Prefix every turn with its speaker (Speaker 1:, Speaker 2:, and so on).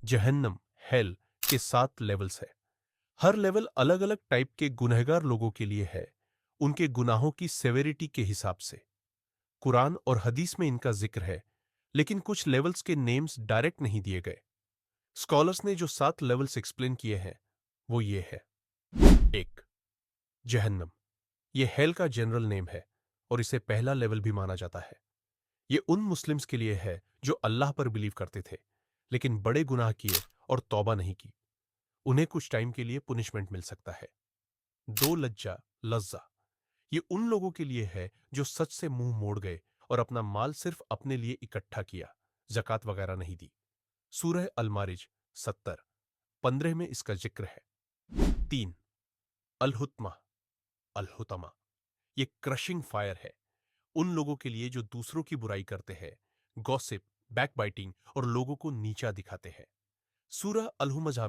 Speaker 1: जहन्नम हेल के 7 लेवल्स है। हर लेवल अलग अलग टाइप के गुनहगार लोगों के लिए है, उनके गुनाहों की सेवेरिटी के हिसाब से। कुरान और हदीस में इनका जिक्र है, लेकिन कुछ लेवल्स के नेम्स डायरेक्ट नहीं दिए गए। स्कॉलर्स ने जो 7 लेवल्स एक्सप्लेन किए हैं वो ये है। 1, जहन्नम। ये हेल का जनरल नेम है और इसे पहला लेवल भी माना जाता है। ये उन मुस्लिम्स के लिए है जो अल्लाह पर बिलीव करते थे लेकिन बड़े गुनाह किए और तौबा नहीं की। उन्हें कुछ टाइम के लिए पुनिशमेंट मिल सकता है। 2, लज्जा लज्जा। ये उन लोगों के लिए है जो सच से मुंह मोड़ गए और अपना माल सिर्फ अपने लिए इकट्ठा किया, जकात वगैरह नहीं दी। सूरह अल-मारिज 70, 15 में इसका जिक्र है। 3, अल-हुत्मा अल-हुतमा। ये क्रशिंग फायर है उन लोगों के लिए जो दूसरों की बुराई करते हैं, गॉसिप, बैकबाइटिंग और लोगों को नीचा दिखाते हैं। सूरह अल-हुमज़ा